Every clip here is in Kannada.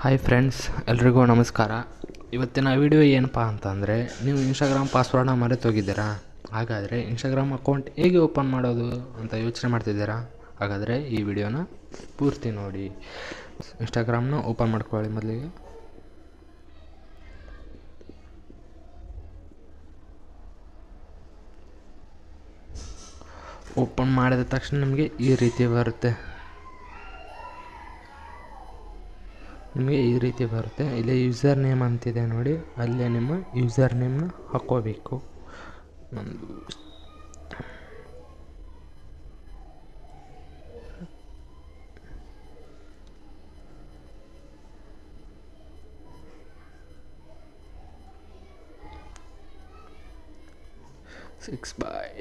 ಹಾಯ್ ಫ್ರೆಂಡ್ಸ್, ಎಲ್ರಿಗೂ ನಮಸ್ಕಾರ. ಇವತ್ತಿನ ವಿಡಿಯೋ ಏನಪ್ಪ ಅಂತಂದರೆ, ನೀವು ಇನ್ಸ್ಟಾಗ್ರಾಮ್ ಪಾಸ್ವರ್ಡನ್ನ ಮರೆತೋಗಿದ್ದೀರಾ. ಹಾಗಾದರೆ ಇನ್ಸ್ಟಾಗ್ರಾಮ್ ಅಕೌಂಟ್ ಹೇಗೆ ಓಪನ್ ಮಾಡೋದು ಅಂತ ಯೋಚನೆ ಮಾಡ್ತಿದ್ದೀರಾ. ಹಾಗಾದರೆ ಈ ವಿಡಿಯೋನ ಪೂರ್ತಿ ನೋಡಿ. ಇನ್ಸ್ಟಾಗ್ರಾಮ್ನ ಓಪನ್ ಮಾಡ್ಕೊಳ್ಳಿ. ಮೊದಲಿಗೆ ಓಪನ್ ಮಾಡಿದ ತಕ್ಷಣ ನಿಮಗೆ ಈ ರೀತಿ ಬರುತ್ತೆ. ಇಲ್ಲೇ ಯೂಸರ್ ನೇಮ್ ಅಂತಿದೆ ನೋಡಿ, ಅಲ್ಲೇ ನಿಮ್ಮ ಯೂಸರ್ ನೇಮ್ನ ಹಾಕ್ಕೋಬೇಕು. ನಂದು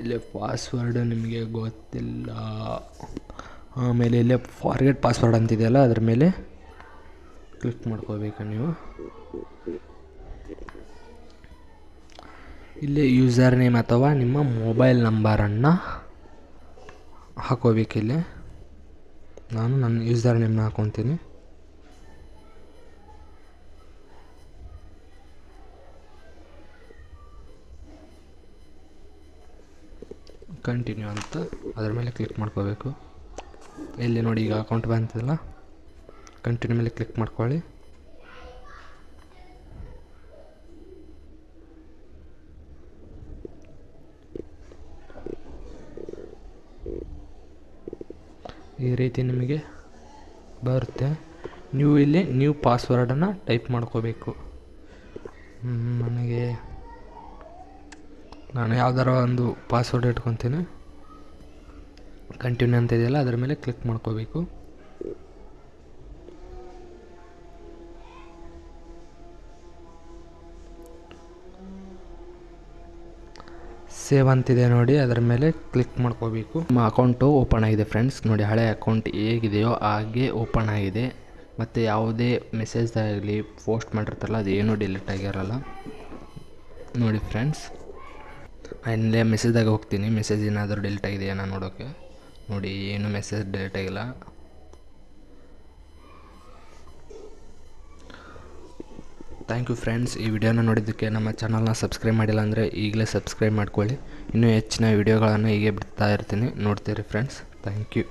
ಇಲ್ಲೇ ಪಾಸ್ವರ್ಡ್ ನಿಮಗೆ ಗೊತ್ತಿಲ್ಲ. ಆಮೇಲೆ ಇಲ್ಲೇ ಫಾರ್ಗೆಟ್ ಪಾಸ್ವರ್ಡ್ ಅಂತಿದೆಯಲ್ಲ, ಅದ್ರ ಮೇಲೆ ಕ್ಲಿಕ್ ಮಾಡ್ಕೋಬೇಕು. ನೀವು ಇಲ್ಲಿ ಯೂಸರ್ ನೇಮ್ ಅಥವಾ ನಿಮ್ಮ ಮೊಬೈಲ್ ನಂಬರನ್ನು ಹಾಕೋಬೇಕಿಲ್ಲಿ. ನಾನು ನನ್ನ ಯೂಸರ್ ನೇಮ್ನ ಹಾಕ್ಕೊತೀನಿ. ಕಂಟಿನ್ಯೂ ಅಂತ ಅದ್ರ ಮೇಲೆ ಕ್ಲಿಕ್ ಮಾಡ್ಕೋಬೇಕು. ಇಲ್ಲಿ ನೋಡಿ, ಈಗ ಅಕೌಂಟ್ ಬಂತಲ್ಲ, ಕಂಟಿನ್ಯೂ ಮೇಲೆ ಕ್ಲಿಕ್ ಮಾಡ್ಕೊಳ್ಳಿ. ಈ ರೀತಿ ನಿಮಗೆ ಬರುತ್ತೆ. ನೀವು ಇಲ್ಲಿ ನ್ಯೂ ಪಾಸ್ವರ್ಡನ್ನು ಟೈಪ್ ಮಾಡ್ಕೋಬೇಕು. ನಾನು ಯಾವ್ದಾರ ಒಂದು ಪಾಸ್ವರ್ಡ್ ಇಟ್ಕೊತೀನಿ. ಕಂಟಿನ್ಯೂ ಅಂತ ಇದೆಯಲ್ಲ, ಅದರ ಮೇಲೆ ಕ್ಲಿಕ್ ಮಾಡ್ಕೋಬೇಕು. ಸೇವ್ ಅಂತಿದೆ ನೋಡಿ, ಅದರ ಮೇಲೆ ಕ್ಲಿಕ್ ಮಾಡ್ಕೋಬೇಕು. ನಿಮ್ಮ ಅಕೌಂಟು ಓಪನ್ ಆಗಿದೆ ಫ್ರೆಂಡ್ಸ್. ನೋಡಿ, ಹಳೆ ಅಕೌಂಟ್ ಹೇಗಿದೆಯೋ ಹಾಗೆ ಓಪನ್ ಆಗಿದೆ. ಮತ್ತು ಯಾವುದೇ ಮೆಸೇಜ್ದಾಗಲಿ ಪೋಸ್ಟ್ ಮಾಡಿರ್ತಾರಲ್ಲ, ಅದು ಏನೂ ಡಿಲೀಟ್ ಆಗಿರಲ್ಲ ನೋಡಿ ಫ್ರೆಂಡ್ಸ್. ಇಲ್ಲೇ ಮೆಸೇಜ್ದಾಗ ಹೋಗ್ತೀನಿ. ಮೆಸೇಜ್ ಏನಾದರೂ ಡಿಲೀಟ್ ಆಗಿದೆಯಾ ನಾನು ನೋಡೋಕ್ಕೆ. ನೋಡಿ, ಏನು ಮೆಸೇಜ್ ಡಿಲೀಟ್ ಆಗಿಲ್ಲ. Thank you friends. ಈ ವಿಡಿಯೋನ ನೋಡಿದ್ದಕ್ಕೆ. ನಮ್ಮ ಚಾನಲ್ನ ಸಬ್ಸ್ಕ್ರೈಬ್ ಮಾಡಿಲ್ಲ ಅಂದರೆ ಈಗಲೇ ಸಬ್ಸ್ಕ್ರೈಬ್ ಮಾಡ್ಕೊಳ್ಳಿ. ಇನ್ನೂ ಹೆಚ್ಚಿನ ವಿಡಿಯೋಗಳನ್ನು ಹೀಗೆ ಬಿಡ್ತಾ ಇರ್ತೀನಿ, ನೋಡ್ತೀರಿ ಫ್ರೆಂಡ್ಸ್. Thank you.